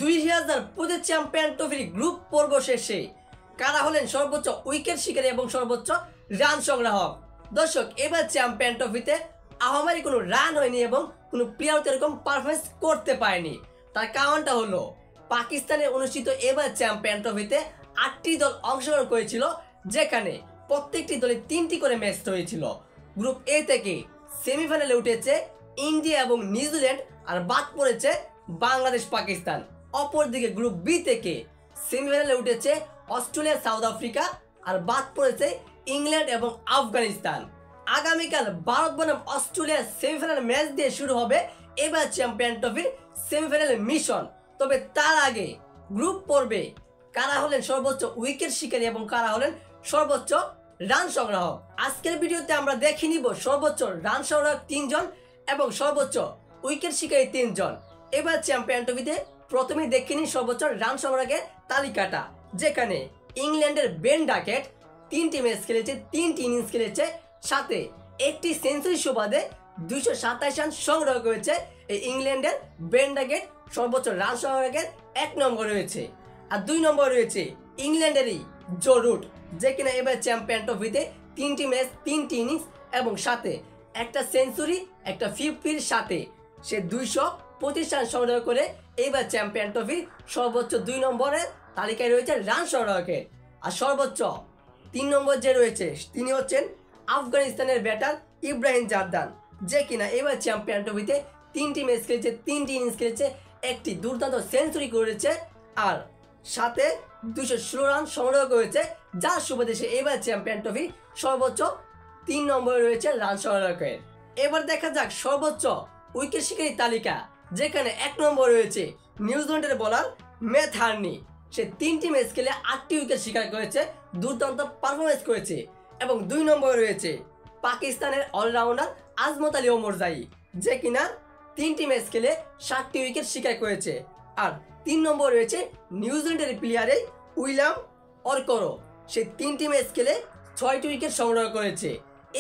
2025 champion ট্রফির group পর্ব শেষে কারা হলেন সর্বোচ্চ উইকেট শিকারী এবং সর্বোচ্চ রান সংগ্রাহক। দর্শক, এবার চ্যাম্পিয়ন ট্রফিতে আহামরি কোনো রান হয়নি এবং কোনো প্লেয়ার এরকম পারফরমেন্স করতে পারেনি। তার কারণটা হলো পাকিস্তানে অনুষ্ঠিত এবার চ্যাম্পিয়ন ট্রফিতে 8টি দল অংশগ্রহণ করেছিল, যেখানে প্রত্যেকটি দলে 3টি করে ম্যাচ হয়েছিল। গ্রুপ এ থেকে সেমিফাইনালে উঠেছে ইন্ডিয়া এবং নিউজিল্যান্ড, আর বাদ পড়েছে বাংলাদেশ পাকিস্তান। অপরদিকে গ্রুপ বি থেকে সেমিফাইনালে উঠেছে অস্ট্রেলিয়া সাউথ আফ্রিকা, আর বাদ পড়েছে ইংল্যান্ড এবং আফগানিস্তান। আগামীকাল ভারত বনাম অস্ট্রেলিয়ার সেমিফাইনাল ম্যাচ দিয়ে শুরু হবে এবার চ্যাম্পিয়ন ট্রফির সেমিফাইনাল মিশন। তবে তার আগে গ্রুপ পর্বে কারা হলেন সর্বোচ্চ উইকেট শিকারী এবং কারা হলেন সর্বোচ্চ রান সংগ্রাহক, আজকের ভিডিওতে আমরা দেখে নিব সর্বোচ্চ রান সংগ্রাহক 3 জন এবং সর্বোচ্চ উইকেট শিকারী 3 জন। এবার চ্যাম্পিয়ন ট্রফিতে প্রথমেই দেখে নিই সর্বোচ্চ রান সংগ্রাহকের তালিকাটা, যেখানে ইংল্যান্ডের বেন ডাকেট 3টি ম্যাচ খেলেছে, 3টি ইনিংস খেলেছে, সাথে একটি সেঞ্চুরি সুবাদে 227 রান সংগ্রহ করেছে। এই ইংল্যান্ডের বেন ডাকেট সর্বোচ্চ রান সংগ্রাহকের 1 নম্বর রয়েছে। আর 2 নম্বর রয়েছে ইংল্যান্ডেরই জো রুট, যে কিনা এবার চ্যাম্পিয়ন ট্রফিতে 3টি ম্যাচ, 3টি ইনিংস এবং সাথে একটা সেঞ্চুরি, একটা 50-র সাথে সে 225 রান সংগ্রহ করে এবার চ্যাম্পিয়ন ট্রফির সর্বোচ্চ 2 নম্বরের তালিকায় রয়েছে রান সংগ্রাহকের। আর সর্বোচ্চ 3 নম্বর যে রয়েছে তিনি হচ্ছেন আফগানিস্তানের ব্যাটার ইব্রাহিম জারদান, যে কিনা এবার চ্যাম্পিয়ন ট্রফিতে 3টি ম্যাচ খেলেছে, 3টি ইনিংস খেলেছে, একটি দুর্দান্ত সেঞ্চুরি করেছে, আর সাথে 216 রান সংগ্রহ করেছে, যার সুবাদে সে এবার চ্যাম্পিয়ন ট্রফি সর্বোচ্চ 3 নম্বরে রয়েছে রান সংগ্রহকের। এবার দেখা যাক সর্বোচ্চ উইকেট শিকারী তালিকা, যেখানে 1 নম্বর রয়েছে নিউজিল্যান্ডের বোলার ম্যাথ হার্নি। সে 3টি ম্যাচ খেলে 8টি উইকেট শিকার করেছে, দুর্দান্ত পারফরমেন্স করেছে। এবং 2 নম্বরে রয়েছে পাকিস্তানের অলরাউন্ডার আজমত আলী ওমরজাই, যে কিনা 3টি ম্যাচ খেলে 7টি উইকেট শিকার করেছে। আর 3 নম্বর রয়েছে নিউজিল্যান্ডের প্লেয়ারে উইলিয়াম অরকরো, সে 3টি ম্যাচ খেলে 6টি উইকেট সংগ্রহ করেছে।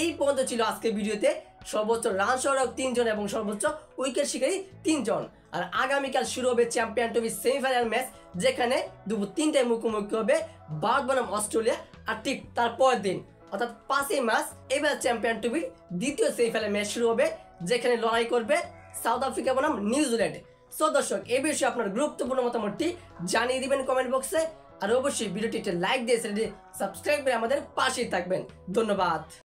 এই পর্যন্ত ছিল আজকের ভিডিওতে সর্বোচ্চ রান সংগ্রাহক 3 জন এবং সর্বোচ্চ উইকেট শিকারী 3 জন। আর আগামীকাল শুরু হবে চ্যাম্পিয়ন ট্রফির সেমিফাইনাল ম্যাচ, যেখানে দুপুর 3টায় মুখোমুখি হবে ভারত বনাম অস্ট্রেলিয়া। আর ঠিক তারপরের দিন অর্থাৎ 5ই মার্চ এবার চ্যাম্পিয়ন ট্রফির দ্বিতীয় সেমিফাইনাল ম্যাচ শুরু হবে, যেখানে লড়াই করবে সাউথ আফ্রিকা বনাম নিউজিল্যান্ড। সো দর্শক, এই বিষয়ে আপনার গুরুত্বপূর্ণ মতামতটি জানিয়ে দিবেন কমেন্ট বক্সে, আর অবশ্যই ভিডিওটি লাইক দিয়ে সাবস্ক্রাইব করে আমাদের পাশেই থাকবেন। ধন্যবাদ।